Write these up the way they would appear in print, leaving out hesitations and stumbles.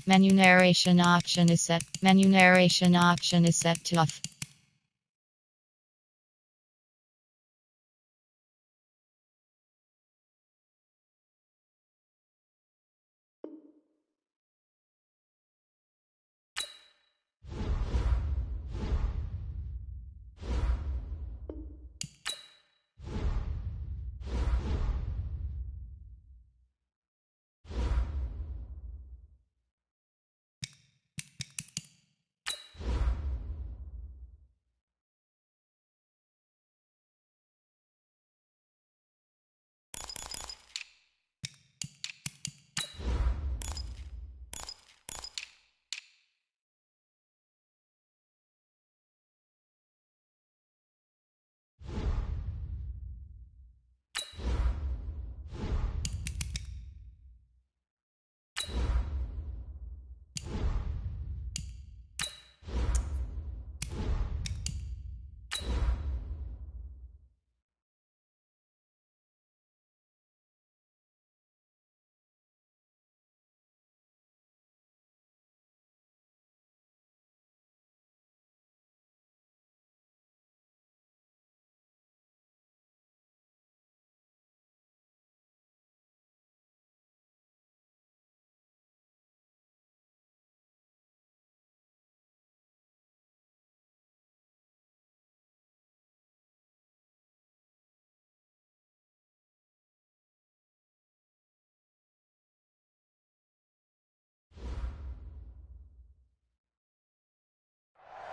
Menu narration option is set. Menu narration option is set to off.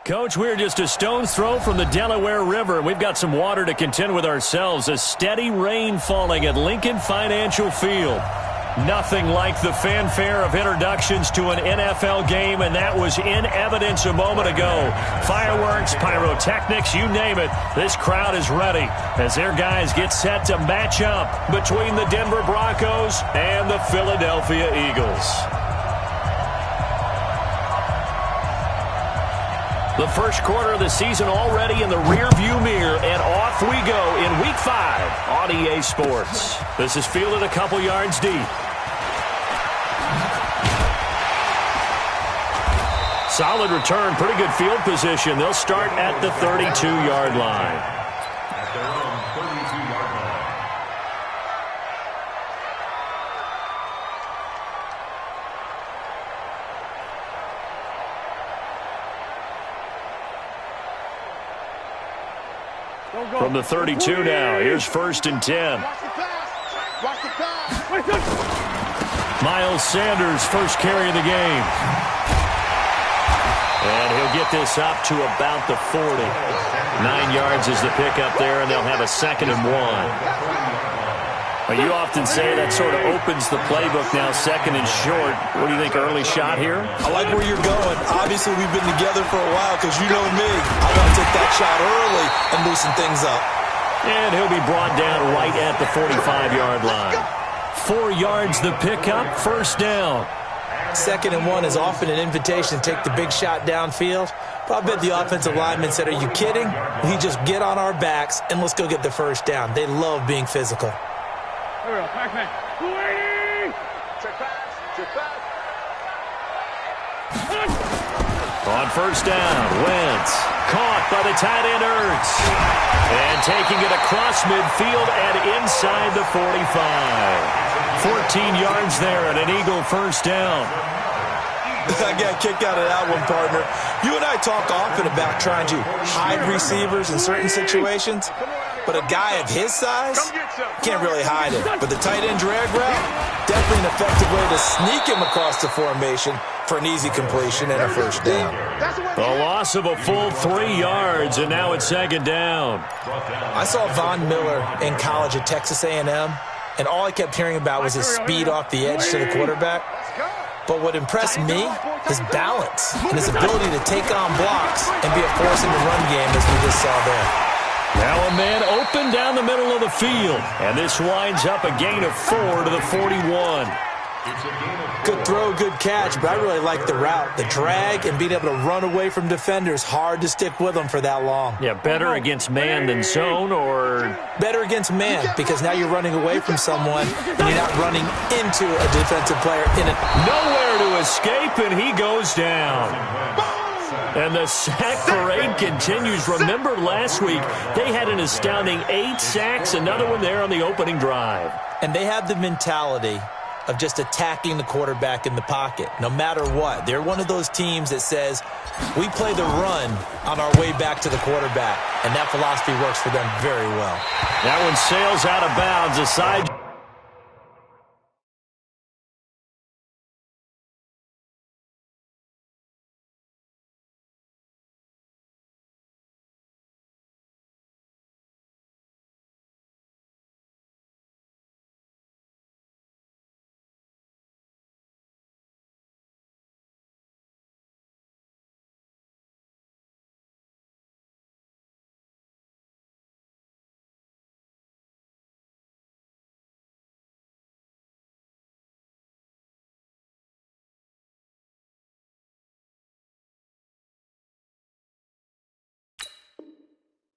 Coach, we're just a stone's throw from the Delaware River. We've got some water to contend with ourselves. A steady rain falling at Lincoln Financial Field. Nothing like the fanfare of introductions to an NFL game, and that was in evidence a moment ago. Fireworks, pyrotechnics, you name it. This crowd is ready as their guys get set to match up between the Denver Broncos and the Philadelphia Eagles. The first quarter of the season already in the rearview mirror, and off we go in Week 5 on EA Sports. This is fielded a couple yards deep. Solid return, pretty good field position. They'll start at the 32-yard line. From the 32 now, here's 1st and 10. Miles Sanders, first carry of the game. And he'll get this up to about the 40. 9 yards is the pickup there, and they'll have a 2nd and 1. Well, you often say that sort of opens the playbook now, 2nd and short. What do you think, early shot here? I like where you're going. Obviously, we've been together for a while because you know me. I want to take that shot early and loosen things up. And he'll be brought down right at the 45-yard line. 4 yards the pickup, 1st down. 2nd and 1 is often an invitation to take the big shot downfield. But I bet the offensive lineman said, are you kidding? We just get on our backs and let's go get the 1st down. They love being physical. On 1st down, Wentz caught by the tight end Ertz. And taking it across midfield and inside the 45. 14 yards there and an Eagle 1st down. I got kicked out of that one, partner. You and I talk often about trying to hide receivers in certain situations. But a guy of his size can't really hide it. But the tight end drag route, definitely an effective way to sneak him across the formation for an easy completion and a 1st down. A loss of a full 3 yards, and now it's 2nd down. I saw Von Miller in college at Texas A&M, and all I kept hearing about was his speed off the edge to the quarterback. But what impressed me, his balance and his ability to take on blocks and be a force in the run game, as we just saw there. Now a man open down the middle of the field. And this winds up a gain of 4 to the 41. Good throw, good catch, but I really like the route. The drag and being able to run away from defenders, hard to stick with them for that long. Yeah, better against man than zone, or? Better against man, because now you're running away from someone and you're not running into a defensive player in it. Nowhere to escape, and he goes down. And the sack parade continues. Remember last week, they had an astounding 8 sacks, another one there on the opening drive. And they have the mentality of just attacking the quarterback in the pocket, no matter what. They're one of those teams that says, we play the run on our way back to the quarterback, and that philosophy works for them very well. That one sails out of bounds, a side.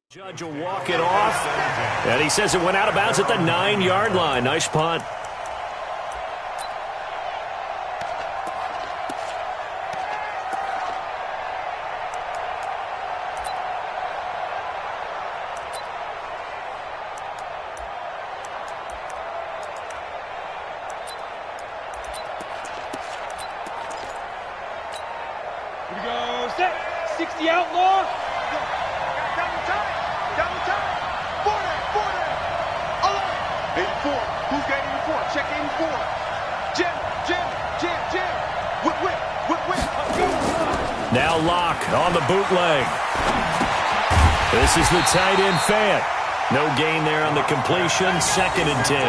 Judge will walk it off, and he says it went out of bounds at the 9-yard line. Nice punt. Here we go, set, 60 outlaw. Double time. 40. 84. Who's got 84? Check 84. Jim. Whip. Now Locke on the bootleg. This is the tight end Fant. No gain there on the completion. 2nd and 10.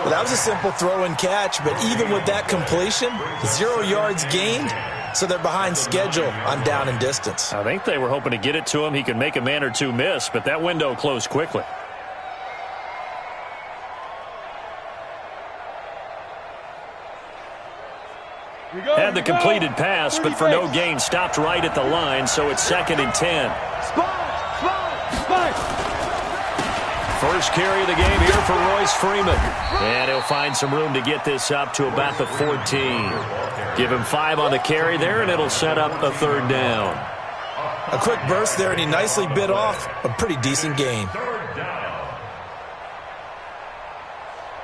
Well, that was a simple throw and catch, but even with that completion, 0 yards gained. So they're behind schedule on down and distance. I think they were hoping to get it to him. He could make a man or two miss, but that window closed quickly. Had the completed pass, but for no gain, stopped right at the line, so it's 2nd and 10. Spy. First carry of the game here for Royce Freeman. And he'll find some room to get this up to about the 14. Give him 5 on the carry there, and it'll set up a 3rd down. A quick burst there, and he nicely bit off a pretty decent gain.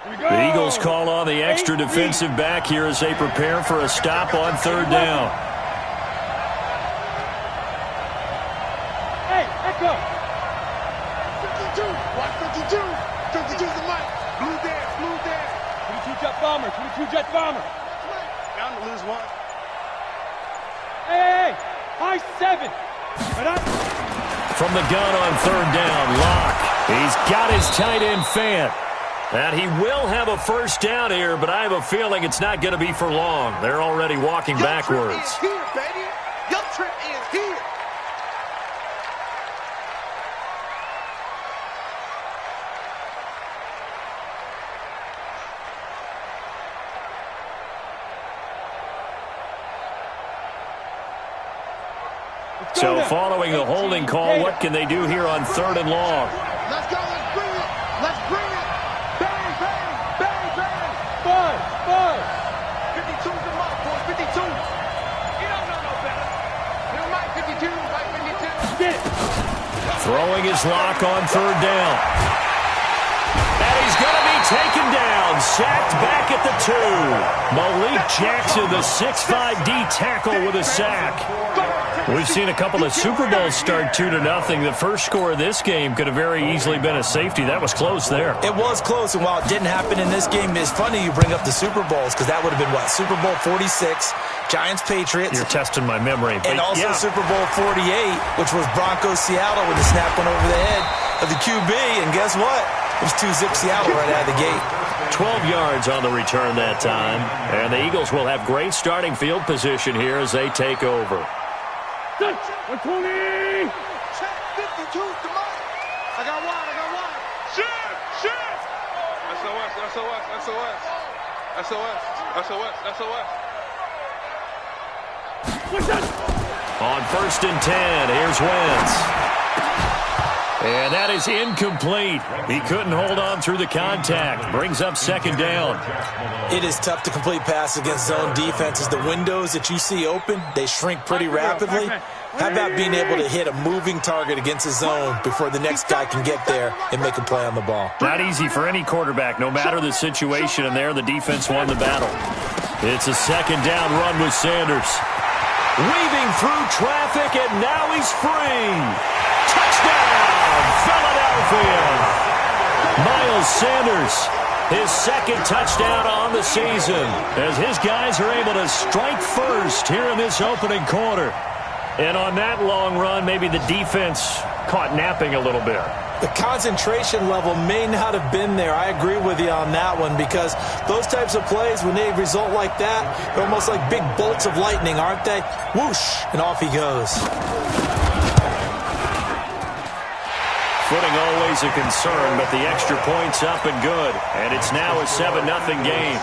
The Eagles call on the extra defensive back here as they prepare for a stop on 3rd down. Hey, echo. 52. Watch 52. 52's the mic. Blue there. 22 jet bomber. Down to lose 1. Hey. High 7. From the gun on 3rd down, Locke. He's got his tight end Fant. And he will have a 1st down here, but I have a feeling it's not going to be for long. They're already walking backwards. Your trip is here, baby. Your trip is here. So following the holding call, what can they do here on 3rd and long? Let's go. Let's bring it. Bang. 52's the mark, boys. 52. You don't know no better. You might 52. Get it. Throwing his lock on 3rd down. And he's going to be taken down. Sacked back at the 2. Malik Jackson, the 6'5" D tackle with a sack. We've seen a couple of Super Bowls start 2-0. The first score of this game could have very easily been a safety. That was close there. It was close, and while it didn't happen in this game, it's funny you bring up the Super Bowls, because that would have been, what, Super Bowl 46, Giants-Patriots. You're testing my memory. And also Super Bowl 48, which was Broncos-Seattle when the snap went over the head of the QB, and guess what? It was 2-zip Seattle right out of the gate. 12 yards on the return that time, and the Eagles will have great starting field position here as they take over. 120. Check 52. Come on. I got one. Shit. SOS. SOS. SOS. SOS. On 1st and 10, here's Wentz. And that is incomplete. He couldn't hold on through the contact. Brings up 2nd down. It is tough to complete passes against zone defenses. The windows that you see open, they shrink pretty rapidly. How about being able to hit a moving target against a zone before the next guy can get there and make a play on the ball? Not easy for any quarterback, no matter the situation, and there the defense won the battle. It's a 2nd down run with Sanders. Weaving through traffic, and now he's free. Touchdown, Philadelphia. Miles Sanders, his 2nd touchdown on the season, as his guys are able to strike first here in this opening quarter. And on that long run, maybe the defense caught napping a little bit. The concentration level may not have been there. I agree with you on that one, because those types of plays, when they result like that, they're almost like big bolts of lightning, aren't they? Whoosh, and off he goes. Footing always a concern, but the extra point's up and good. And it's now a 7-0 game.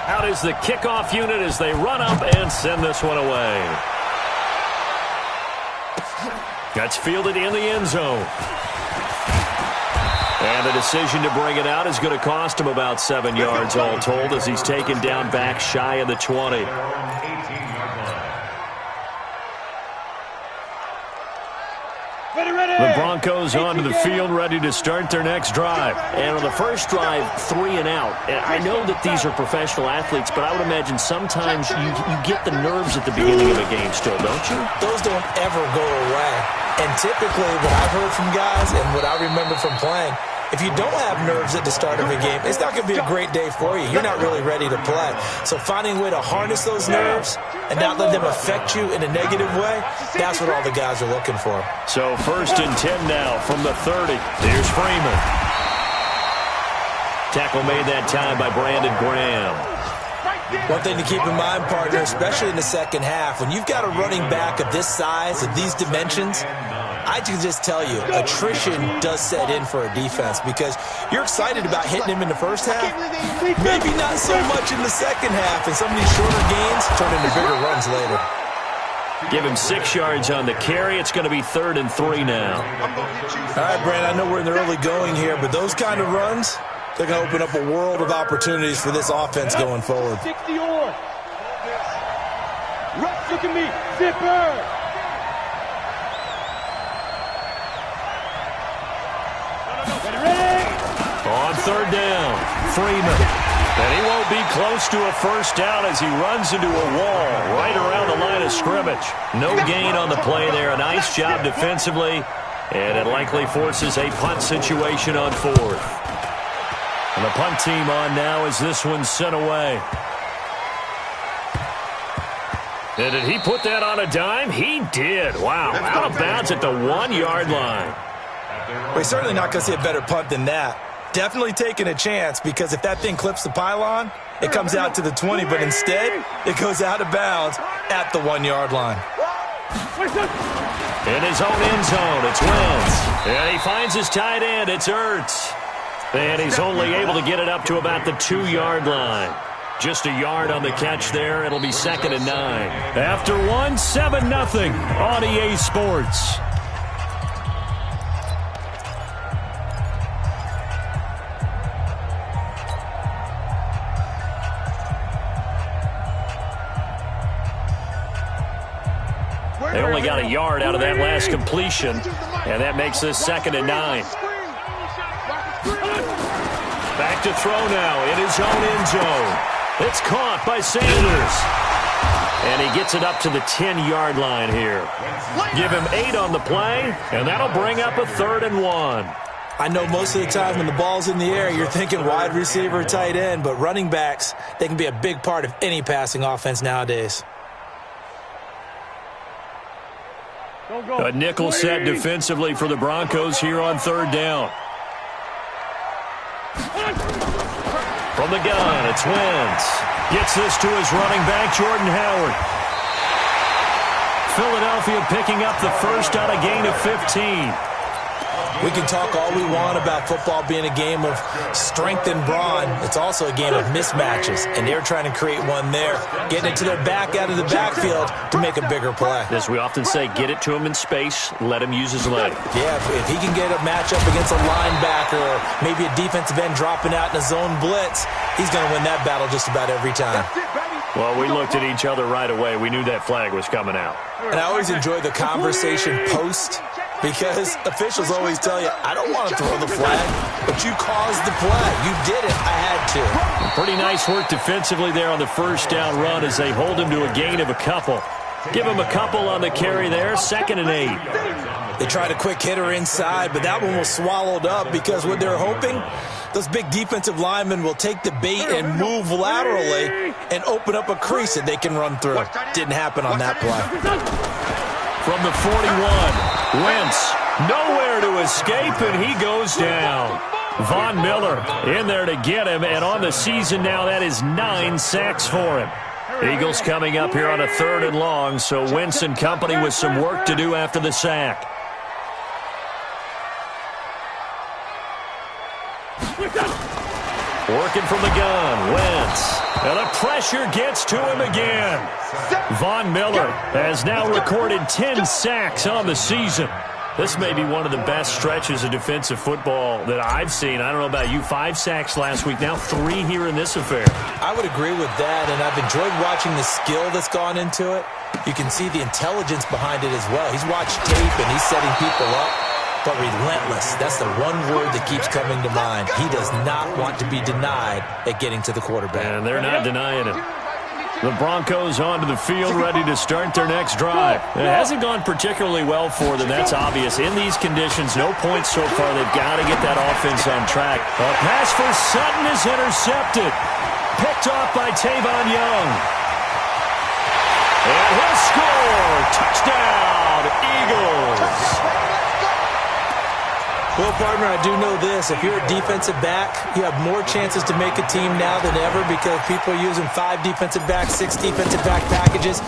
Out is the kickoff unit as they run up and send this one away. That's fielded in the end zone. And the decision to bring it out is going to cost him about 7 yards all told, as he's taken down back shy of the 20. The Broncos onto the field, ready to start their next drive. And on the first drive, 3 and out. And I know that these are professional athletes, but I would imagine sometimes you get the nerves at the beginning of a game still, don't you? Those don't ever go away. And typically, what I've heard from guys and what I remember from playing, if you don't have nerves at the start of a game, it's not going to be a great day for you. You're not really ready to play. So finding a way to harness those nerves and not let them affect you in a negative way, that's what all the guys are looking for. So 1st and 10 now from the 30. Here's Freeman. Tackle made that time by Brandon Graham. One thing to keep in mind, partner, especially in the second half, when you've got a running back of this size, of these dimensions, I can just tell you, attrition does set in for a defense, because you're excited about hitting him in the first half, maybe not so much in the second half, and some of these shorter gains turn into bigger runs later. Give him 6 yards on the carry. It's going to be 3rd and 3 now. All right, Brandon, I know we're in the early going here, but those kind of runs, they're going to open up a world of opportunities for this offense going forward. 60 or. Russ, look at me. Zipper. On 3rd down, Freeman. And he won't be close to a first down as he runs into a wall right around the line of scrimmage. No gain on the play there. A nice job defensively. And it likely forces a punt situation on 4th. And the punt team on now as this one's sent away. And did he put that on a dime? He did. Wow. Out of bounds at the 1-yard line. We're certainly not going to see a better punt than that. Definitely taking a chance, because if that thing clips the pylon, it comes out to the 20, but instead, it goes out of bounds at the 1-yard line. In his own end zone, it's Wentz. And he finds his tight end. It's Ertz. And he's only able to get it up to about the 2-yard line. Just a yard on the catch there. It'll be 2nd and 9. After 7-0 on EA Sports. They only got a yard out of that last completion, and that makes this 2nd and 9. Back to throw now in his own end zone. It's caught by Sanders. And he gets it up to the 10-yard line here. Give him 8 on the play, and that'll bring up a 3rd and 1. I know most of the time when the ball's in the air, you're thinking wide receiver, tight end, but running backs, they can be a big part of any passing offense nowadays. A nickel set defensively for the Broncos here on 3rd down. From the gun, it's Wentz. Gets this to his running back, Jordan Howard. Philadelphia picking up the first on a gain of 15. We can talk all we want about football being a game of strength and brawn. It's also a game of mismatches, and they're trying to create one there, getting it to their back out of the backfield to make a bigger play. As we often say, get it to him in space, let him use his leg. Yeah, if he can get a matchup against a linebacker or maybe a defensive end dropping out in a zone blitz, he's going to win that battle just about every time. Well, we looked at each other right away. We knew that flag was coming out. And I always enjoy the conversation post, because officials always tell you, I don't want to throw the flag, but you caused the play. You did it. I had to. Pretty nice work defensively there on the first down run as they hold him to a gain of a couple. Give him a couple on the carry there, 2nd and 8. They tried a quick hitter inside, but that one was swallowed up because what they're hoping, those big defensive linemen will take the bait and move laterally and open up a crease that they can run through. Didn't happen on that play. From the 41, Wentz nowhere to escape, and he goes down. Von Miller in there to get him, and on the season now, that is 9 sacks for him. Eagles coming up here on a 3rd and long, so Wentz and company with some work to do after the sack. Working from the gun, Wentz. And the pressure gets to him again. Von Miller has now recorded 10 sacks on the season. This may be one of the best stretches of defensive football that I've seen. I don't know about you. 5 sacks last week, now 3 here in this affair. I would agree with that, and I've enjoyed watching the skill that's gone into it. You can see the intelligence behind it as well. He's watched tape, and he's setting people up. But relentless, that's the one word that keeps coming to mind. He does not want to be denied at getting to the quarterback. And they're not denying him. The Broncos onto the field, ready to start their next drive. It hasn't gone particularly well for them, that's obvious. In these conditions, no points so far. They've got to get that offense on track. A pass for Sutton is intercepted. Picked off by Tavon Young. And he'll score. Touchdown, Eagles. Well, partner, I do know this. If you're a defensive back, you have more chances to make a team now than ever because people are using 5 defensive backs, 6 defensive back packages.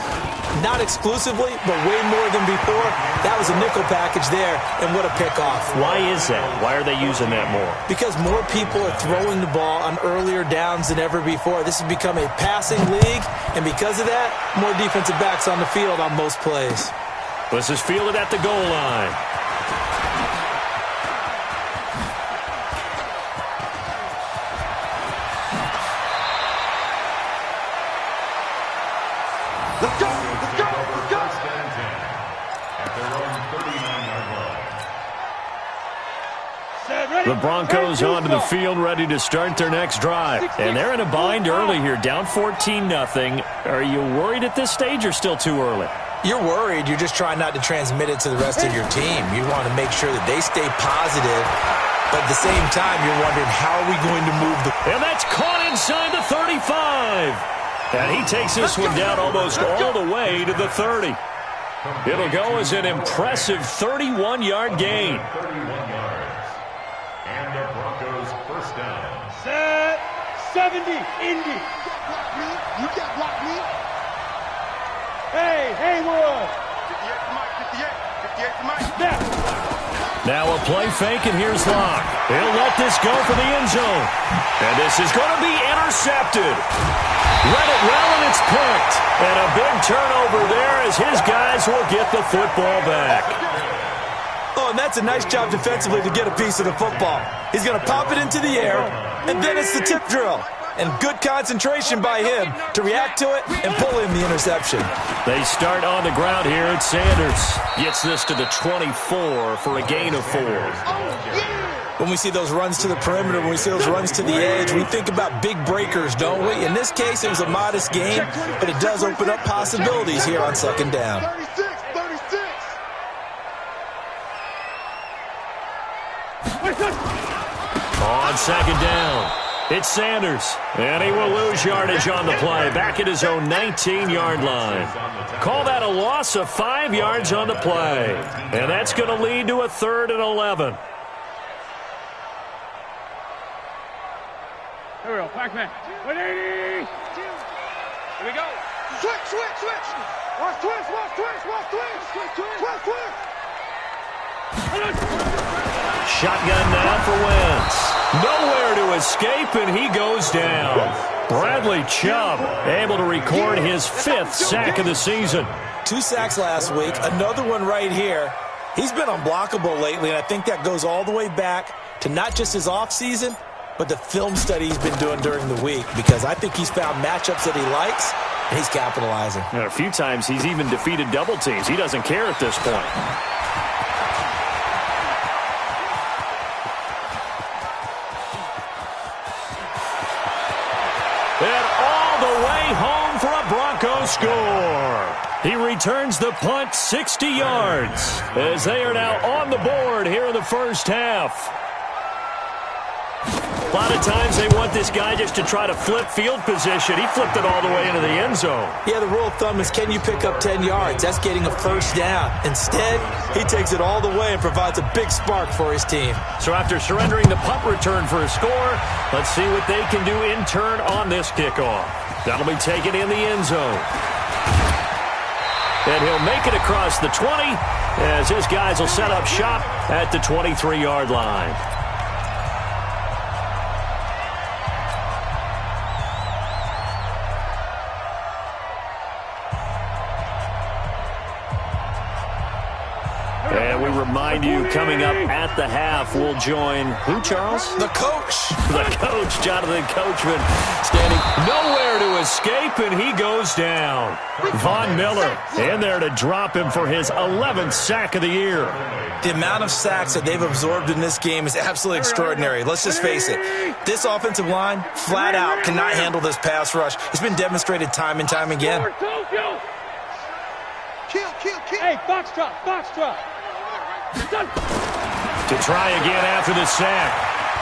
Not exclusively, but way more than before. That was a nickel package there, and what a pickoff. Why is that? Why are they using that more? Because more people are throwing the ball on earlier downs than ever before. This has become a passing league, and because of that, more defensive backs on the field on most plays. This is fielded at the goal line. Let's go! Let's go! Let's go! The Broncos onto the field, ready to start their next drive. And they're in a bind early here, down 14-0. Are you worried at this stage or still too early? You're worried. You're just trying not to transmit it to the rest of your team. You want to make sure that they stay positive. But at the same time, you're wondering, how are we going to move the... And that's caught inside the 35. And he takes this one down almost all the way to the 30. It'll go as an impressive 31-yard gain. And the Broncos first down. Set 70, Indy. You can't block me. Hey, Haywood. 58 to Mike, 58 to Mike. Now a play fake, and here's Locke. He'll let this go for the end zone. And this is going to be intercepted. Read it well, and it's picked. And a big turnover there as his guys will get the football back. Oh, and that's a nice job defensively to get a piece of the football. He's going to pop it into the air, and then it's the tip drill. And good concentration by him to react to it and pull in the interception. They start on the ground here at Sanders. Gets this to the 24 for a gain of 4. When we see those runs to the perimeter, when we see those runs to the edge, we think about big breakers, don't we? In this case, it was a modest gain, but it does open up possibilities here on second down. 36. On second down, it's Sanders, and he will lose yardage on the play, back at his own 19-yard line. Call that a loss of 5 yards on the play, and that's going to lead to a 3rd and 11. Here we go. Back man. 180. Here we go. Switch. Watch twist. Shotgun now for Wentz. Nowhere to escape, and he goes down. Bradley Chubb able to record his 5th sack of the season. 2 sacks last week, another one right here. He's been unblockable lately, and I think that goes all the way back to not just his offseason, but the film study he's been doing during the week, because I think he's found matchups that he likes, and he's capitalizing. And a few times he's even defeated double teams. He doesn't care at this point. And all the way home for a Broncos score. He returns the punt 60 yards as they are now on the board here in the first half. A lot of times they want this guy just to try to flip field position. He flipped it all the way into the end zone. Yeah, the rule of thumb is, can you pick up 10 yards? That's getting a first down. Instead, he takes it all the way and provides a big spark for his team. So after surrendering the punt return for a score, let's see what they can do in turn on this kickoff. That'll be taken in the end zone. And he'll make it across the 20 as his guys will set up shop at the 23-yard line. And we remind you, coming up at the half, we'll join who, Charles? The coach. The coach, Jonathan Coachman, standing nowhere to escape, and he goes down. Von Miller in there to drop him for his 11th sack of the year. The amount of sacks that they've absorbed in this game is absolutely extraordinary. Let's just face it. This offensive line, flat out, cannot handle this pass rush. It's been demonstrated time and time again. Kill. Hey, box drop. To try again after the sack.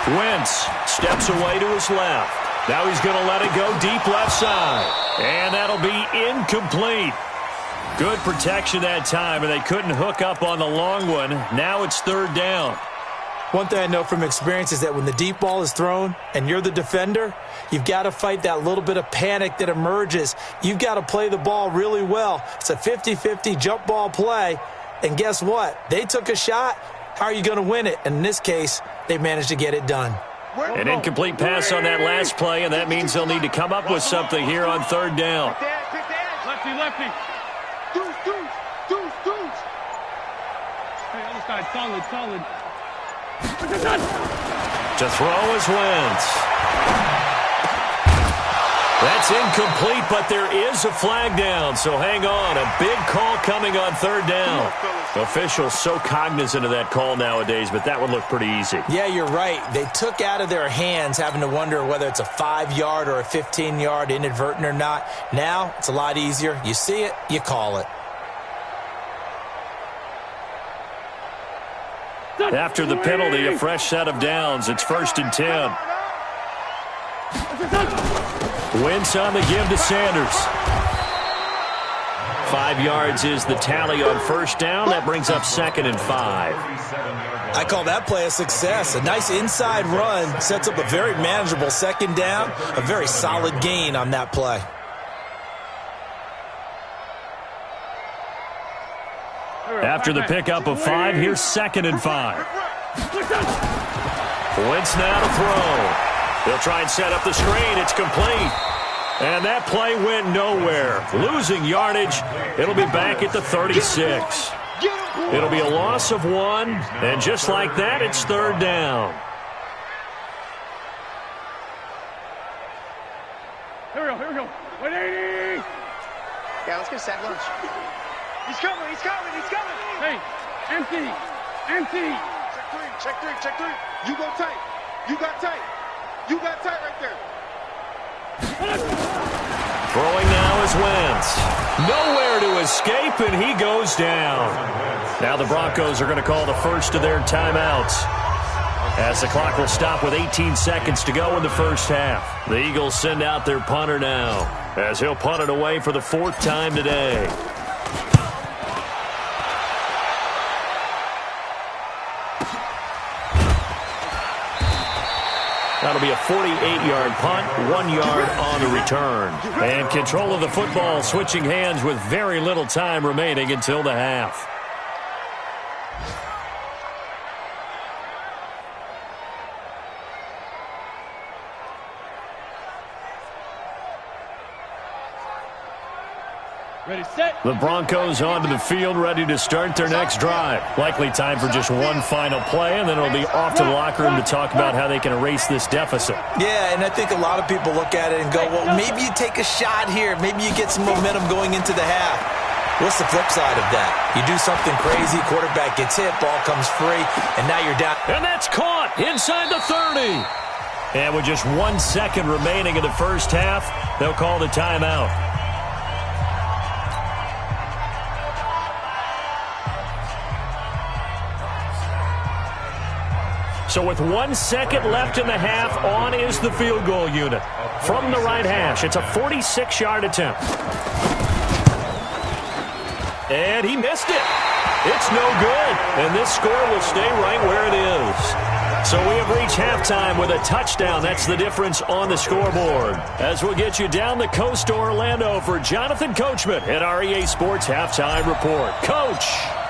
Wentz steps away to his left. Now he's going to let it go deep left side. And that'll be incomplete. Good protection that time, and they couldn't hook up on the long one. Now it's 3rd down. One thing I know from experience is that when the deep ball is thrown and you're the defender, you've got to fight that little bit of panic that emerges. You've got to play the ball really well. It's a 50-50 jump ball play. And guess what? They took a shot. How are you going to win it? And in this case, they managed to get it done. An incomplete pass on that last play, and that means they'll need to come up with something here on 3rd down. Lefty. Deuce. Hey, other side, solid. To throw is Wentz. That's incomplete, but there is a flag down, so hang on. A big call coming on 3rd down. Officials so cognizant of that call nowadays, but that one looked pretty easy. Yeah, you're right. They took out of their hands having to wonder whether it's a 5-yard or a 15-yard inadvertent or not. Now, it's a lot easier. You see it, you call it. After the penalty, a fresh set of downs. It's 1st and 10. Wentz on the give to Sanders. 5 yards is the tally on 1st down. That brings up 2nd and 5. I call that play a success. A nice inside run sets up a very manageable 2nd down. A very solid gain on that play. After the pickup of 5, here's 2nd and 5. Wentz now to throw. They'll try and set up the screen. It's complete. And that play went nowhere. Losing yardage. It'll be back at the 36. It'll be a loss of 1. And just like that, it's 3rd down. Here we go. 180. Yeah, let's get sack lunch. He's coming. Hey, empty. Check three. You go tight. You got tight right there. Throwing now is Wentz. Nowhere to escape, and he goes down. Now the Broncos are going to call the first of their timeouts, as the clock will stop with 18 seconds to go in the first half. The Eagles send out their punter now, as he'll punt it away for the 4th time today. That'll be a 48-yard punt, 1 yard on the return. And control of the football switching hands with very little time remaining until the half. Ready, set. The Broncos onto the field, ready to start their next drive. Likely time for just one final play, and then it'll be off to the locker room to talk about how they can erase this deficit. Yeah, and I think a lot of people look at it and go, well, maybe you take a shot here. Maybe you get some momentum going into the half. What's the flip side of that? You do something crazy, quarterback gets hit, ball comes free, and now you're down. And that's caught inside the 30. And with just 1 second remaining in the first half, they'll call the timeout. So with 1 second left in the half, on is the field goal unit. From the right hash, it's a 46-yard attempt. And he missed it. It's no good. And this score will stay right where it is. So we have reached halftime with a touchdown. That's the difference on the scoreboard. As we'll get you down the coast to Orlando for Jonathan Coachman at our EA Sports Halftime Report. Coach,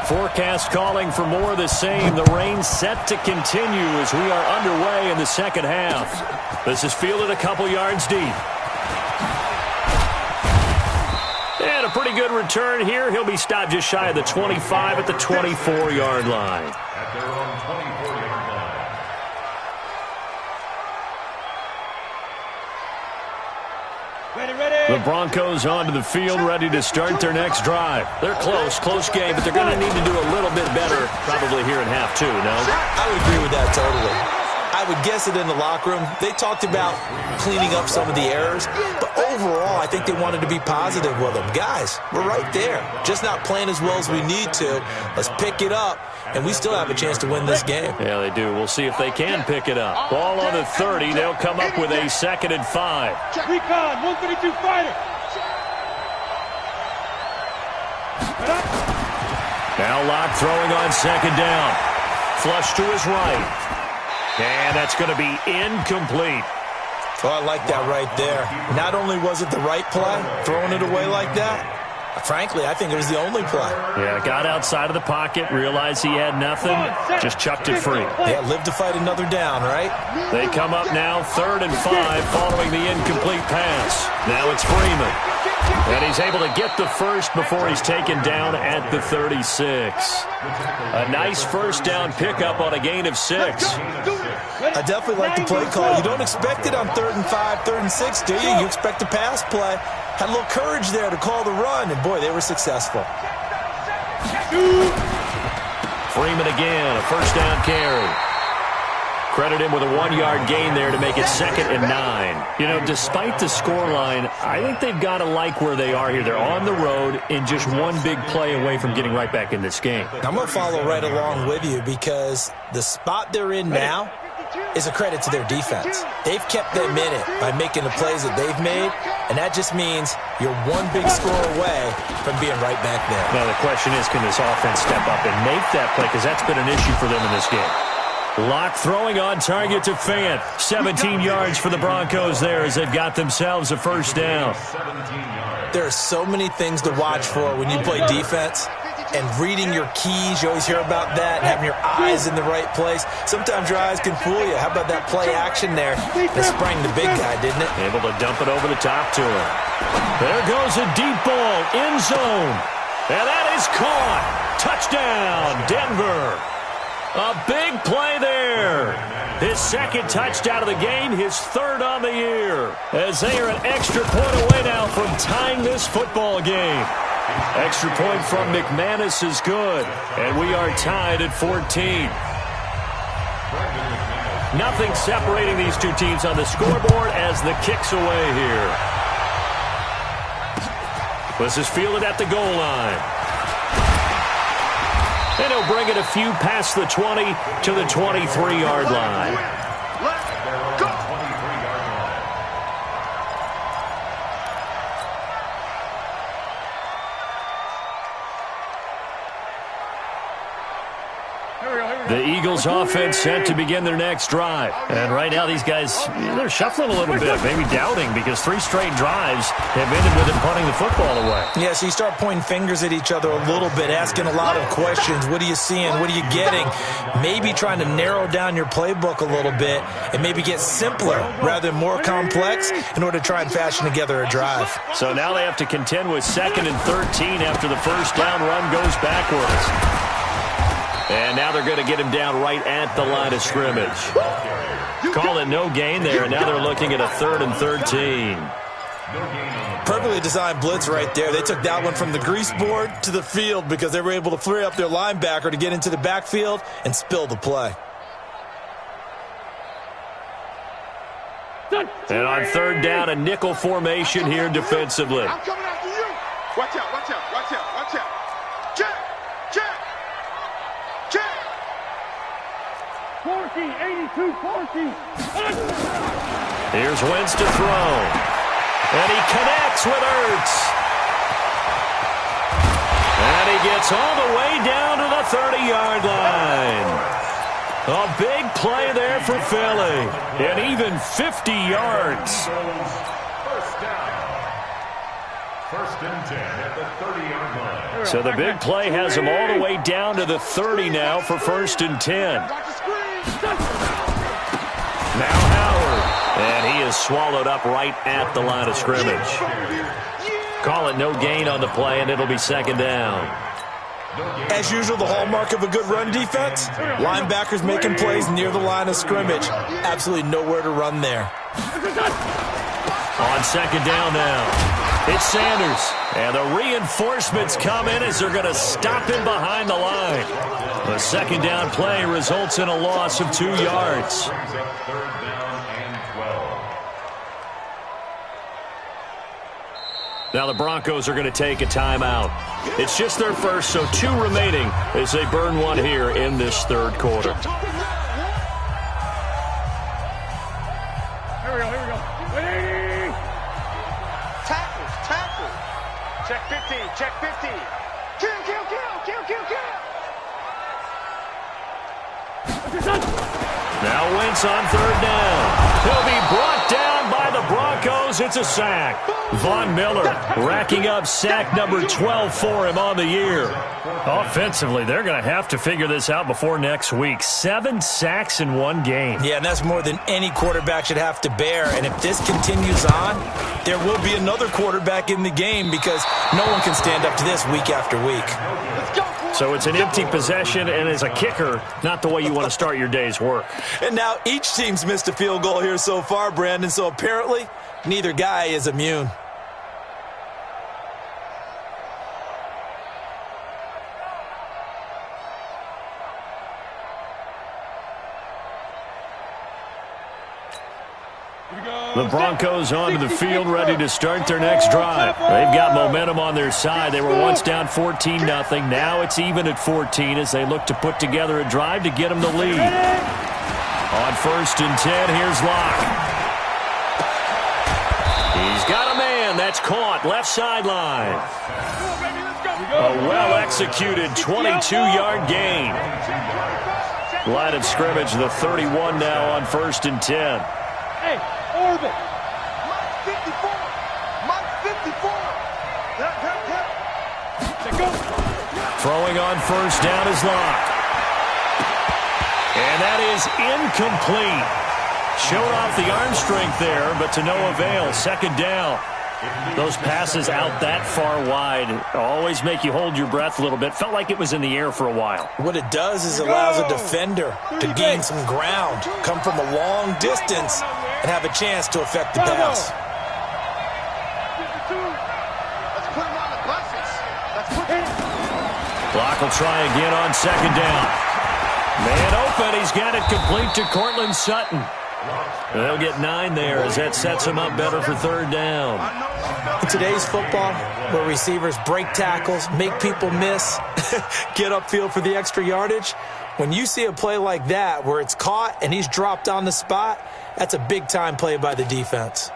forecast calling for more of the same. The rain set to continue as we are underway in the second half. This is fielded a couple yards deep. And a pretty good return here. He'll be stopped just shy of the 25 at the 24-yard line. At their own 24-yard line. Ready. The Broncos onto the field, ready to start their next drive. They're close game, but they're going to need to do a little bit better probably here in half two, no? I would agree with that totally. I would guess it in the locker room. They talked about cleaning up some of the errors, but overall, I think they wanted to be positive with them. Guys, we're right there. Just not playing as well as we need to. Let's pick it up, and we still have a chance to win this game. Yeah, they do. We'll see if they can pick it up. Ball on the 30. They'll come up with a 2nd and 5. Recon, 132 fighter. Now Locke throwing on 2nd down. Flush to his right. And that's going to be incomplete. Oh, I like that right there. Not only was it the right play, throwing it away like that, frankly, I think it was the only play. Yeah, got outside of the pocket, realized he had nothing, just chucked it free. Yeah, live to fight another down, right? They come up now 3rd and 5 following the incomplete pass. Now it's Freeman. And he's able to get the first before he's taken down at the 36. A nice first down pickup on a gain of 6. I definitely like the play call. You don't expect it on 3rd and 5, 3rd and 6, do you? You expect a pass play. Had a little courage there to call the run, and boy, they were successful. Freeman again, a first down carry. Credit him with a 1-yard gain there to make it 2nd and 9. You know, despite the scoreline, I think they've got to like where they are here. They're on the road and just one big play away from getting right back in this game. I'm going to follow right along with you because the spot they're in now is a credit to their defense. They've kept them in it by making the plays that they've made, and that just means you're one big score away from being right back there. Now, the question is, can this offense step up and make that play? Because that's been an issue for them in this game. Locke throwing on target to Fant. 17 yards for the Broncos there as they've got themselves a first down. There are so many things to watch for when you play defense. And reading your keys, you always hear about that, and having your eyes in the right place. Sometimes your eyes can fool you. How about that play action there? That sprang the big guy, didn't it? Able to dump it over the top to him. There goes a deep ball, end zone. And that is caught. Touchdown, Denver. A big play there. His 2nd touchdown of the game, his 3rd on the year. As they are an extra point away now from tying this football game. Extra point from McManus is good. And we are tied at 14. Nothing separating these two teams on the scoreboard as the kick's away here. This is fielded at the goal line. And he'll bring it a few past the 20 to the 23-yard line. The Eagles offense set to begin their next drive. And right now these guys, they're shuffling a little bit, maybe doubting, because 3 straight drives have ended with them punting the football away. Yeah, so you start pointing fingers at each other a little bit, asking a lot of questions. What are you seeing? What are you getting? Maybe trying to narrow down your playbook a little bit and maybe get simpler rather than more complex in order to try and fashion together a drive. So now they have to contend with 2nd and 13 after the first down run goes backwards. And now they're going to get him down right at the line of scrimmage. Call it no gain there, and now they're looking at a 3rd and 13. Perfectly designed blitz right there. They took that one from the grease board to the field because they were able to free up their linebacker to get into the backfield and spill the play. And on 3rd down, a nickel formation here defensively. I'm coming after you. Watch out, watch out, watch out, watch out. Check, check, check. 40, 82, 40. Here's Wentz to throw. And he connects with Ertz. And he gets all the way down to the 30-yard line. A big play there for Philly. And even 50 yards. First and 10 at the 30-yard line. So the big play has him all the way down to the 30 now for 1st and 10. Now Howard. And he is swallowed up right at the line of scrimmage. Call it no gain on the play, and it'll be 2nd down. As usual, the hallmark of a good run defense, linebackers making plays near the line of scrimmage. Absolutely nowhere to run there. On 2nd down now, it's Sanders. And the reinforcements come in as they're going to stop him behind the line. The 2nd down play results in a loss of 2 yards. Now the Broncos are going to take a timeout. It's just their first, so 2 remaining as they burn one here in this 3rd quarter. Here we go, here we go. Wait. Tackles, tackle. Check 15, check 15. Kill, kill, kill, kill, kill, kill. Now Wentz on 3rd down. He'll be brought down by the Broncos. It's a sack. Von Miller racking up sack number 12 for him on the year. Offensively, they're going to have to figure this out before next week. 7 sacks in 1 game. Yeah, and that's more than any quarterback should have to bear. And if this continues on, there will be another quarterback in the game because no one can stand up to this week after week. So it's an empty possession, and as a kicker, not the way you want to start your day's work. And now each team's missed a field goal here so far, Brandon, so apparently neither guy is immune. The Broncos onto the field, ready to start their next drive. They've got momentum on their side. They were once down 14-0. Now it's even at 14 as they look to put together a drive to get them the lead. On 1st and 10, here's Locke. He's got a man. That's caught. Left sideline. A well-executed 22-yard gain. Line of scrimmage, the 31 now on 1st and 10. Hey, orbit. Mike 54. Mike 54. Go. Throwing on 1st down is Locke. And that is incomplete. Showed off the arm strength there, but to no avail. 2nd down. Those passes out that far wide always make you hold your breath a little bit. Felt like it was in the air for a while. What it does is allows a defender to gain some ground, come from a long distance, and have a chance to affect the pass. Let's put him on the buses. Let's put him. Locke will try again on 2nd down. Man open. He's got it complete to Cortland Sutton. They'll get 9 there as that sets him up better for 3rd down. In today's football, where receivers break tackles, make people miss, get upfield for the extra yardage, when you see a play like that where it's caught and he's dropped on the spot, that's a big-time play by the defense.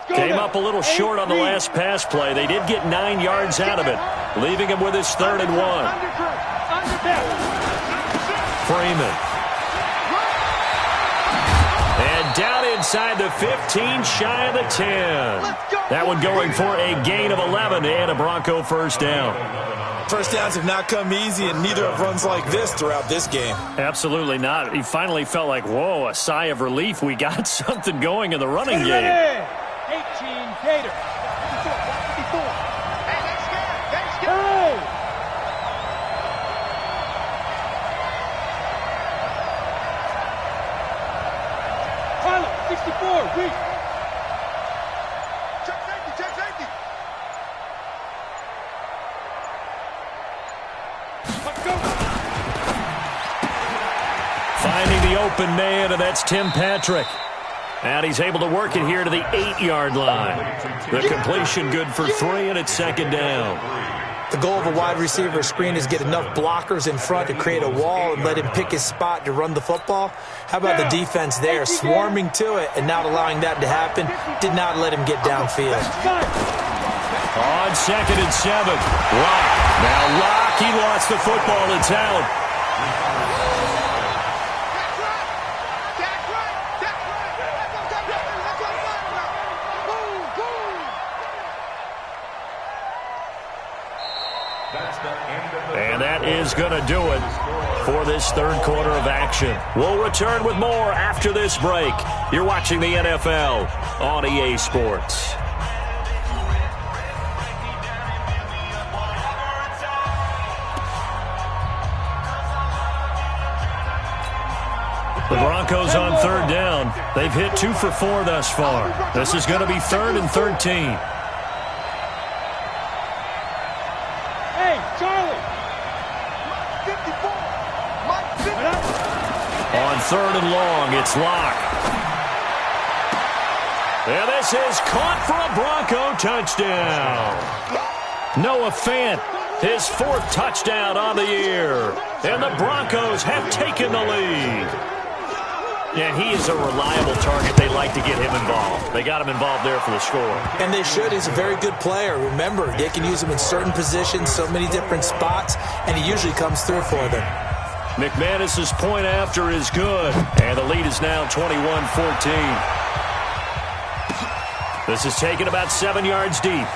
Came up a little short on the last pass play. They did get 9 yards out of it, leaving him with his 3rd and 1. Freeman. And down inside the 15, shy of the 10. That one going for a gain of 11 and a Bronco first down. First downs have not come easy, and neither have runs like this throughout this game. Absolutely not. He finally felt like, whoa, a sigh of relief. We got something going in the running game. 18, Gator. 54. Hey, they scared. Hey! Tyler, 64, weak. Check safety, check safety. Let's go. Finding the open man, and that's Tim Patrick. And he's able to work it here to the 8-yard line. The completion good for 3, and it's second down. The goal of a wide receiver screen is get enough blockers in front to create a wall and let him pick his spot to run the football. How about the defense there, swarming to it and not allowing that to happen? Did not let him get downfield. On 2nd and 7. Lock. Now Lock, he lost the football. It's out. And that is going to do it for this third quarter of action. We'll return with more after this break. You're watching the NFL on EA Sports. The Broncos on third down. They've hit 2 for 4 thus far. This is going to be 3rd and 13. On 3rd and long, it's Lock. And this is caught for a Bronco touchdown. Noah Fant, his 4th touchdown on the year. And the Broncos have taken the lead. And he is a reliable target. They like to get him involved. They got him involved there for the score. And they should. He's a very good player. Remember, they can use him in certain positions, so many different spots, and he usually comes through for them. McManus's point after is good. And the lead is now 21-14. This is taken about 7 yards deep.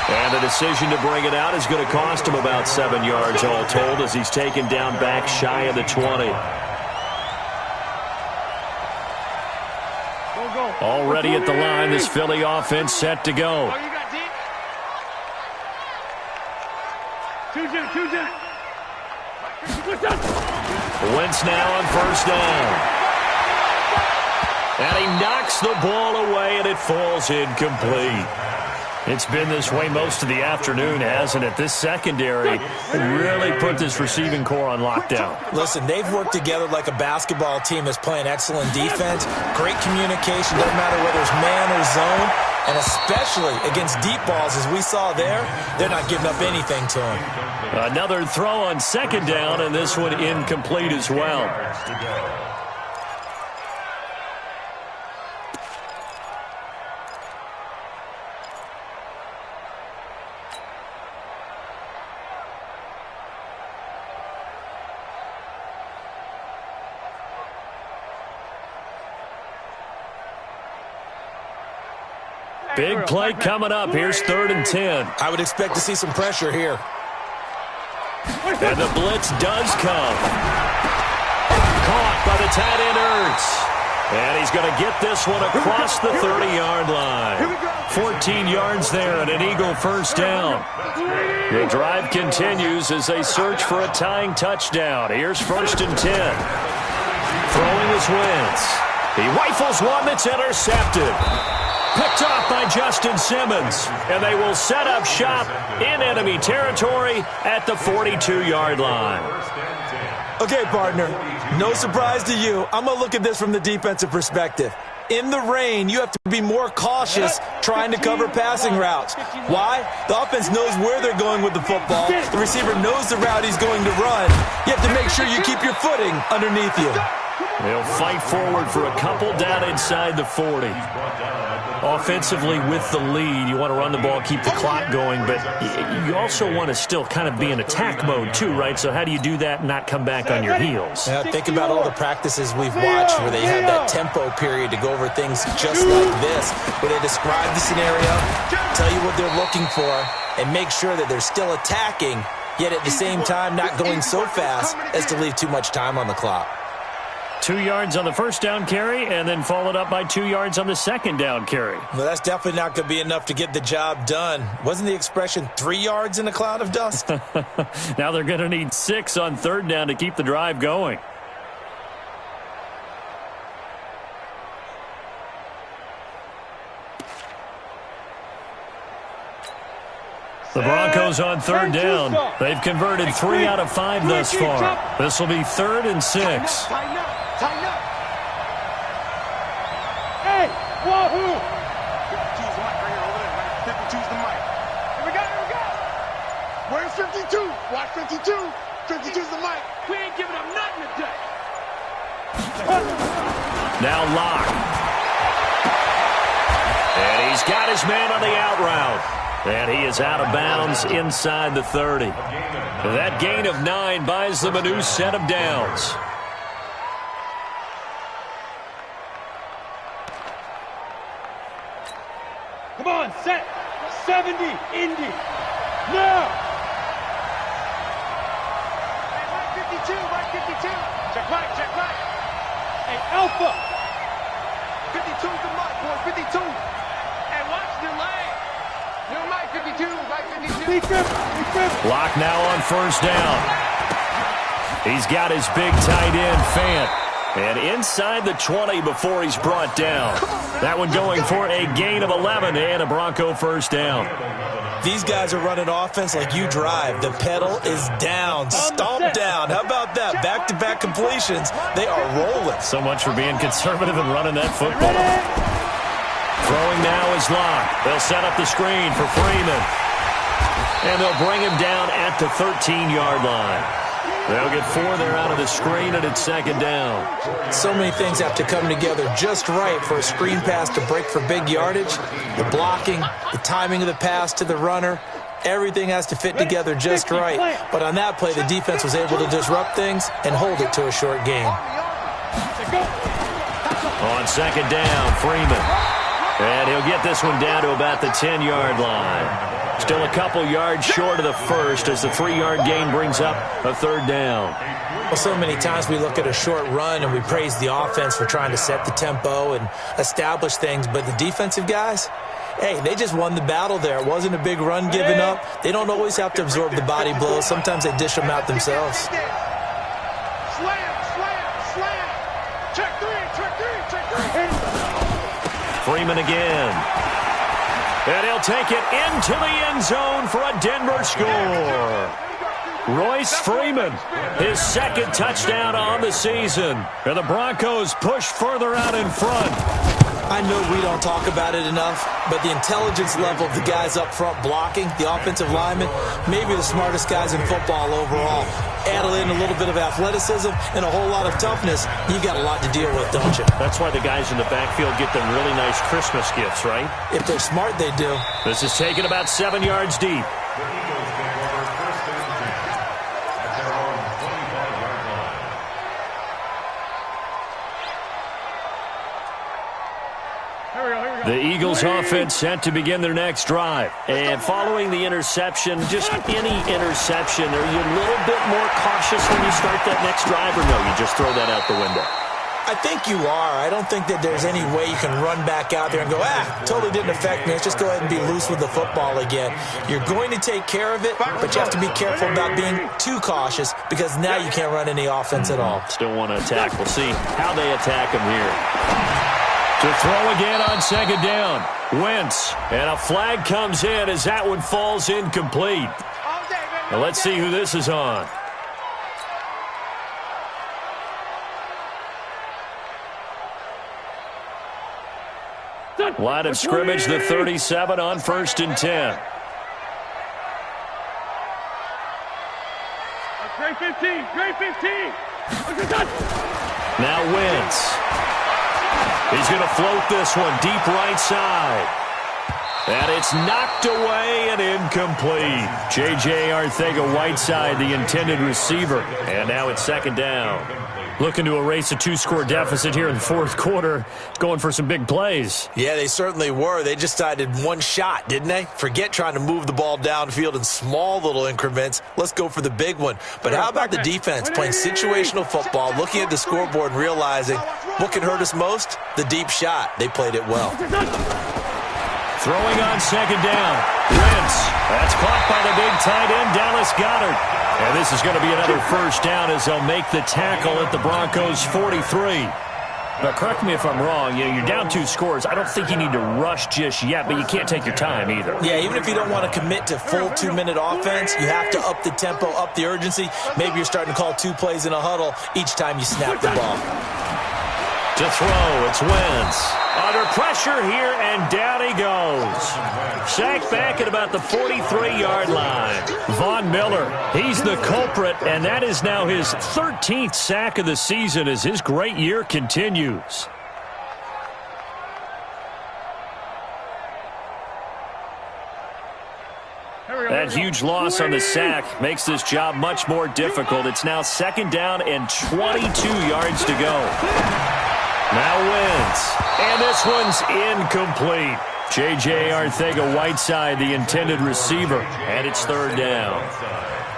And the decision to bring it out is going to cost him about 7 yards all told as he's taken down back shy of the 20. Already at the line, this Philly offense set to go. Wentz now on first down. And he knocks the ball away, and it falls incomplete. It's been this way most of the afternoon, hasn't it? This secondary really put this receiving core on lockdown. Listen, they've worked together like a basketball team that's playing excellent defense. Great communication, doesn't matter whether it's man or zone. And especially against deep balls, as we saw there, they're not giving up anything to him. Another throw on second down, and this one incomplete as well. Big play coming up. Here's 3rd and 10. I would expect to see some pressure here. And the blitz does come. Caught by the tight end Ertz. And he's going to get this one across the 30-yard line. 14 yards there and an Eagle first down. The drive continues as they search for a tying touchdown. Here's 1st and 10. Throwing is Wentz. He rifles one that's intercepted. Picked off by Justin Simmons, and they will set up shop in enemy territory at the 42-yard line. Okay, partner, no surprise to you. I'm going to look at this from the defensive perspective. In the rain, you have to be more cautious trying to cover passing routes. Why? The offense knows where they're going with the football. The receiver knows the route he's going to run. You have to make sure you keep your footing underneath you. They'll fight forward for a couple down inside the 40. Offensively with the lead, you want to run the ball, keep the clock going, but you also want to still kind of be in attack mode too, right? So how do you do that and not come back on your heels? Yeah, think about all the practices we've watched where they have that tempo period to go over things just like this, where they describe the scenario, tell you what they're looking for, and make sure that they're still attacking, yet at the same time not going so fast as to leave too much time on the clock. 2 yards on the first down carry, and then followed up by 2 yards on the second down carry. Well, that's definitely not going to be enough to get the job done. Wasn't the expression 3 yards in a cloud of dust? Now they're going to need 6 on third down to keep the drive going. The Broncos on third down. They've converted 3 out of 5 thus far. This will be 3rd and 6. Tighten up. Tighten up. Hey, wahoo! 52's the mic right here, over there, right? 52's the mic. Here we go, here we go. Where's 52? Watch 52. 52's the mic. We ain't giving up nothing today. Now Locke. And he's got his man on the out route. And he is out of bounds inside the 30. That gain of 9 buys them a new set of downs. Come on, set. 70, Indy. Now. Hey, Mike 52, Mike 52. Check right, check right. Hey, Alpha. 52's the mic, boy, 52. Hey, watch the lane. New Mike 52, Mike 52. Locke now on first down. He's got his big tight end, Fant. And inside the 20 before he's brought down. That one going for a gain of 11 and a Bronco first down. These guys are running offense like you drive. The pedal is down, stomped down. How about that? Back-to-back completions. They are rolling. So much for being conservative and running that football. Throwing now is Locke. They'll set up the screen for Freeman. And they'll bring him down at the 13-yard line. They'll get 4 there out of the screen, and it's second down. So many things have to come together just right for a screen pass to break for big yardage. The blocking, the timing of the pass to the runner, everything has to fit together just right. But on that play, the defense was able to disrupt things and hold it to a short gain. On second down, Freeman. And he'll get this one down to about the 10-yard line. Still a couple yards short of the first as the 3-yard gain brings up a third down. Well, so many times we look at a short run and we praise the offense for trying to set the tempo and establish things, but the defensive guys, hey, they just won the battle there. It wasn't a big run given up. They don't always have to absorb the body blows. Sometimes they dish them out themselves. Slam, slam, slam. Check 3, check 3, check 3. Freeman again. And he'll take it into the end zone for a Denver score. Royce Freeman, his second touchdown on the season. And the Broncos push further out in front. I know we don't talk about it enough, but the intelligence level of the guys up front blocking, the offensive linemen, maybe the smartest guys in football overall. Add in a little bit of athleticism and a whole lot of toughness, you've got a lot to deal with, don't you? That's why the guys in the backfield get them really nice Christmas gifts, right? If they're smart, they do. This is taken about 7 yards deep. The Eagles offense set to begin their next drive. And following the interception, just any interception, are you a little bit more cautious when you start that next drive, or no, you just throw that out the window? I think you are. I don't think that there's any way you can run back out there and go, totally didn't affect me. Let's just go ahead and be loose with the football again. You're going to take care of it, but you have to be careful about being too cautious because now you can't run any offense at all. Still want to attack. We'll see how they attack him here. To throw again on second down. Wentz. And a flag comes in as that one falls incomplete. Now let's see who this is on. Line of scrimmage, the 37 on 1st and 10. Great 15, great 15. Now Wentz. He's going to float this one deep right side. And it's knocked away and incomplete. J.J. Arcega-Whiteside, the intended receiver. And now it's second down. Looking to erase a 2-score deficit here in the fourth quarter. Going for some big plays. Yeah, they certainly were. They just decided one shot, didn't they? Forget trying to move the ball downfield in small little increments. Let's go for the big one. But how about the defense playing situational football, looking at the scoreboard and realizing what can hurt us most? The deep shot. They played it well. Throwing on second down. Wentz. That's caught by the big tight end, Dallas Goedert. And this is going to be another first down as they'll make the tackle at the Broncos' 43. Now, correct me if I'm wrong. You're down 2 scores. I don't think you need to rush just yet, but you can't take your time either. Yeah, even if you don't want to commit to full 2-minute offense, you have to up the tempo, up the urgency. Maybe you're starting to call 2 plays in a huddle each time you snap the ball. To throw, it's Wentz. Under pressure here, and down he goes. Sacked back at about the 43-yard line. Von Miller, he's the culprit, and that is now his 13th sack of the season as his great year continues. That huge loss on the sack makes this job much more difficult. It's now second down and 22 yards to go. Now Wentz, and this one's incomplete. J.J. Arcega-Whiteside, the intended receiver, and it's third down.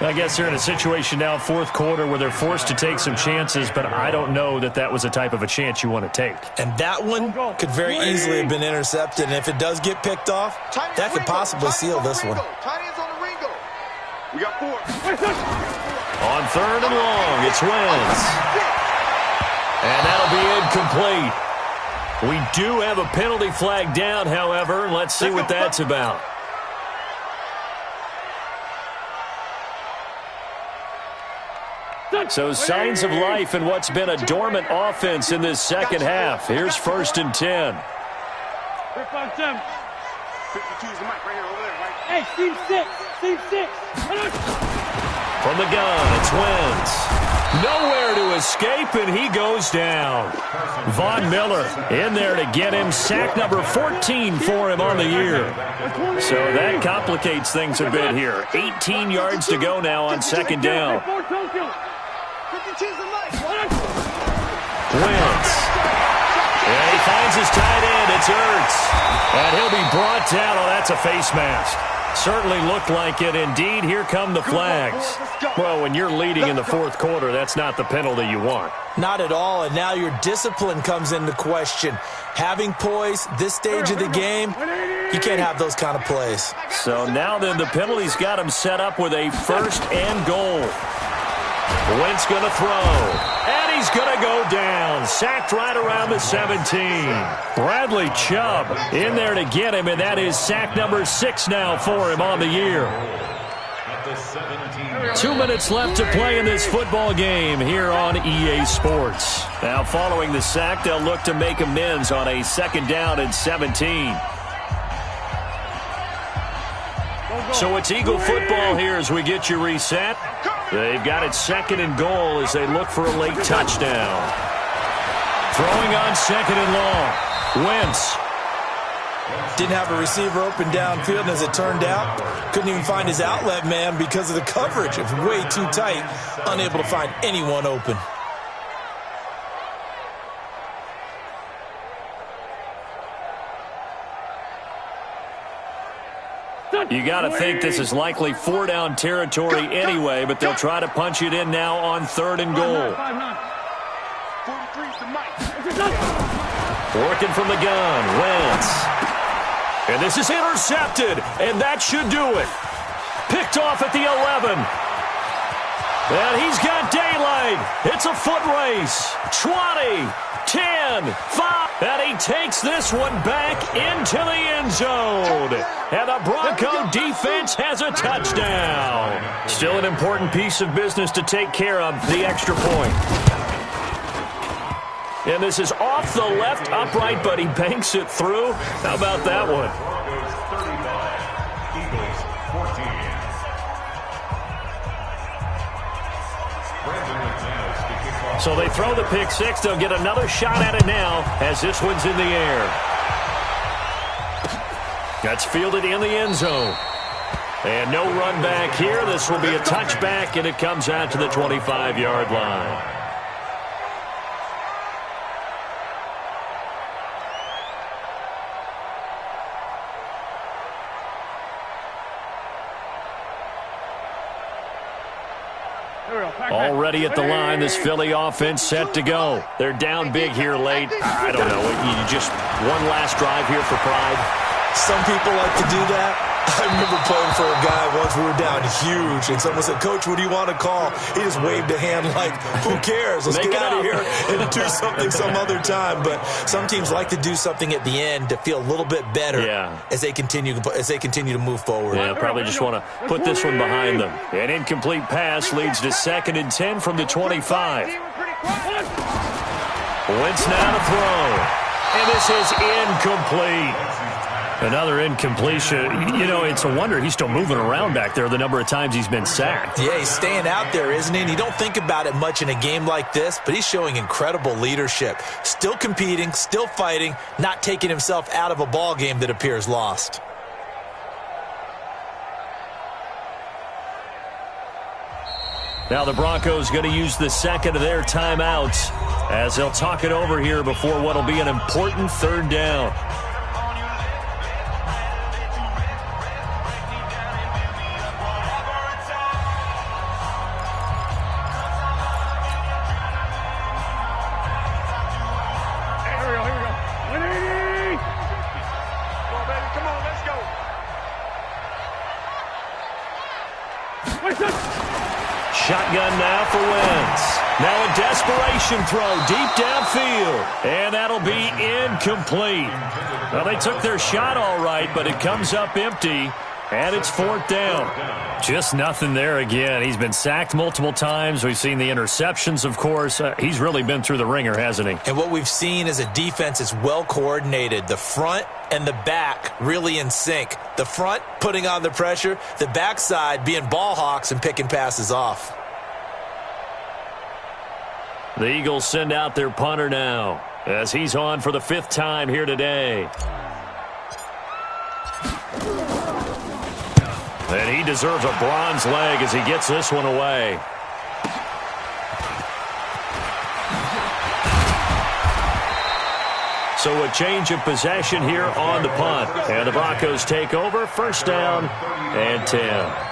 I guess they're in a situation now, fourth quarter, where they're forced to take some chances, but I don't know that that was the type of a chance you want to take. And that one could very easily have been intercepted, and if it does get picked off, that could possibly seal this one. We got 4. On third and long, it's Wentz. And that'll be incomplete. We do have a penalty flag down, however. Let's see what that's about. So signs of life in what's been a dormant offense in this second half. Here's first and 10. 52's the mic right here over there, right? Hey, Steve 6. Steve 6. From the gun, it's Wentz. Nowhere to escape, and he goes down. Von Miller in there to get him. Sack number 14 for him on the year. So that complicates things a bit here. 18 yards to go now on second down. Wentz. And he finds his tight end. It's Ertz. And he'll be brought down. Oh, that's a face mask. Certainly looked like it. Indeed, here come the flags. Well, when you're leading in the fourth quarter, that's not the penalty you want. Not at all, and now your discipline comes into question. Having poise this stage of the game, you can't have those kind of plays. So now then, the penalty's got him set up with a first and goal. Wentz going to throw. And he's going to go down. Sacked right around the 17. Bradley Chubb in there to get him, and that is sack number 6 now for him on the year. 2 minutes left to play in this football game here on EA Sports. Now following the sack, they'll look to make amends on a second down and 17. So it's Eagle football here as we get you reset. They've got it second and goal as they look for a late touchdown. Throwing on second and long. Wentz. Didn't have a receiver open downfield, and as it turned out, couldn't even find his outlet man because of the coverage. It was way too tight, unable to find anyone open. You got to think this is likely 4-down territory anyway, but they'll try to punch it in now on third and goal. 43's the mic. Working from the gun, Wentz. And this is intercepted, and that should do it. Picked off at the 11. And he's got daylight. It's a foot race. 20, 10, 5. And he takes this one back into the end zone. And the Bronco defense has a touchdown. Still an important piece of business to take care of, the extra point. And this is off the left upright, but he banks it through. How about that one? So they throw the pick six. They'll get another shot at it now as this one's in the air. That's fielded in the end zone. And no run back here. This will be a touchback, and it comes out to the 25-yard line. Already at the line, this Philly offense set to go. They're down big here late. I don't know. You just one last drive here for pride. Some people like to do that. I remember playing for a guy once. We were down huge, and someone said, "Coach, what do you want to call?" He just waved a hand like, "Who cares? Let's get out of here and do something some other time." But some teams like to do something at the end to feel a little bit better as they continue to move forward. Yeah, probably just want to put this one behind them. An incomplete pass leads to 2nd and 10 from the 25. Wentz now to throw, and this is incomplete. Another incompletion. You know, it's a wonder he's still moving around back there the number of times he's been sacked. Yeah, he's staying out there, isn't he? And you don't think about it much in a game like this, but he's showing incredible leadership. Still competing, still fighting, not taking himself out of a ball game that appears lost. Now the Broncos going to use the second of their timeouts as they'll talk it over here before what will be an important 3rd down. Shotgun now for Wentz. Now a desperation throw deep downfield. And that'll be incomplete. Well, they took their shot all right, but it comes up empty. And it's 4th down. Just nothing there again. He's been sacked multiple times. We've seen the interceptions, of course. He's really been through the ringer, hasn't he? And what we've seen is a defense that's well coordinated. The front and the back really in sync. The front putting on the pressure. The backside being ball hawks and picking passes off. The Eagles send out their punter now as he's on for the 5th time here today. And he deserves a bronze leg as he gets this one away. So a change of possession here on the punt. And the Broncos take over. 1st down and 10.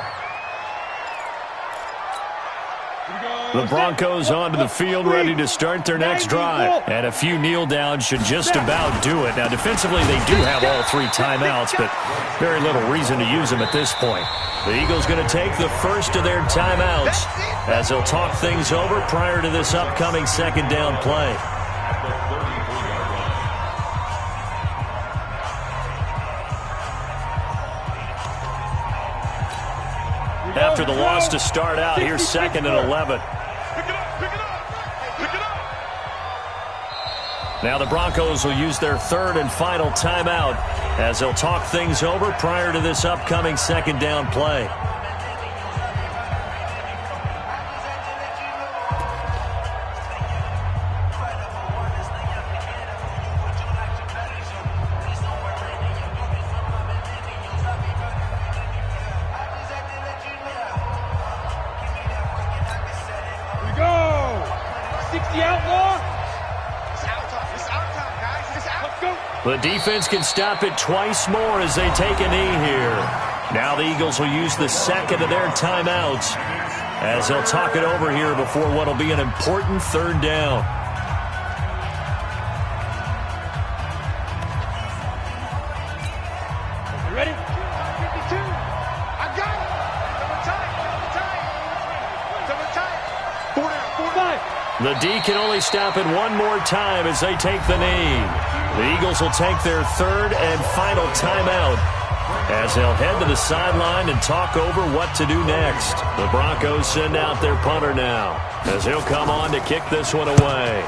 The Broncos onto the field ready to start their next drive. And a few kneel downs should just about do it. Now, defensively, they do have all 3 timeouts, but very little reason to use them at this point. The Eagles going to take the first of their timeouts as they'll talk things over prior to this upcoming 2nd down play. After the loss to start out, here's 2nd and 11. Now the Broncos will use their 3rd and final timeout as they'll talk things over prior to this upcoming 2nd down play. The defense can stop it twice more as they take a knee here. Now the Eagles will use the 2nd of their timeouts as they'll talk it over here before what will be an important 3rd down. You ready? 52. I got it. Double tight. 4 down. 5. The D can only stop it one more time as they take the knee. The Eagles will take their 3rd and final timeout as they'll head to the sideline and talk over what to do next. The Broncos send out their punter now as he'll come on to kick this one away.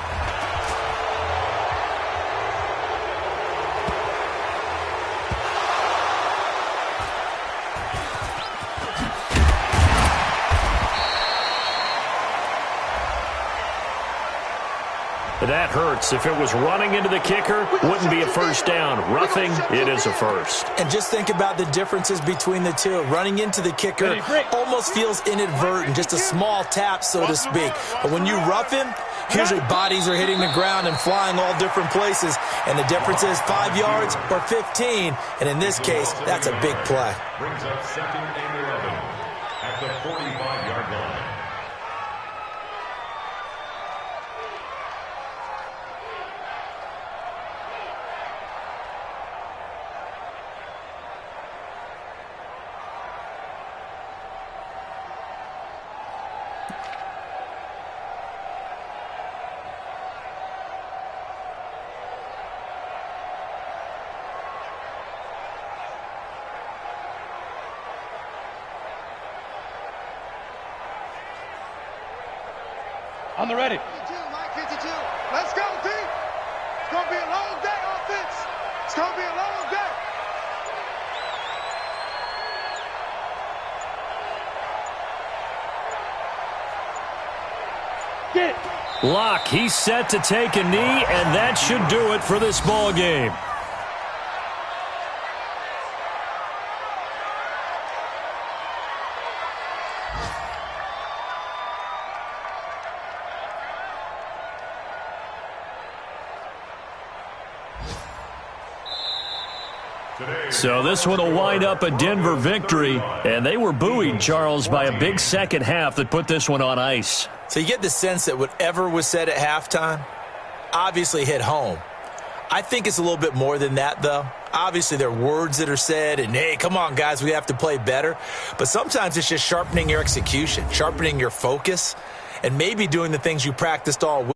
That hurts. If it was running into the kicker, wouldn't be a first down. Roughing, it is a first. And just think about the differences between the two. Running into the kicker almost feels inadvertent, just a small tap, so to speak. But when you rough him, usually bodies are hitting the ground and flying all different places. And the difference is 5 yards or 15. And in this case, that's a big play. Brings up second and 11 at the 45-yard line. On the ready. 52, Mike 52. Let's go, D. It's going to be a long day, offense. It's going to be a long day. Get it. Locke, he's set to take a knee, and that should do it for this ball game. So this one will wind up a Denver victory, and they were buoyed, Charles, by a big second half that put this one on ice. So you get the sense that whatever was said at halftime obviously hit home. I think it's a little bit more than that, though. Obviously, there are words that are said, and, hey, come on, guys, we have to play better. But sometimes it's just sharpening your execution, sharpening your focus, and maybe doing the things you practiced all week.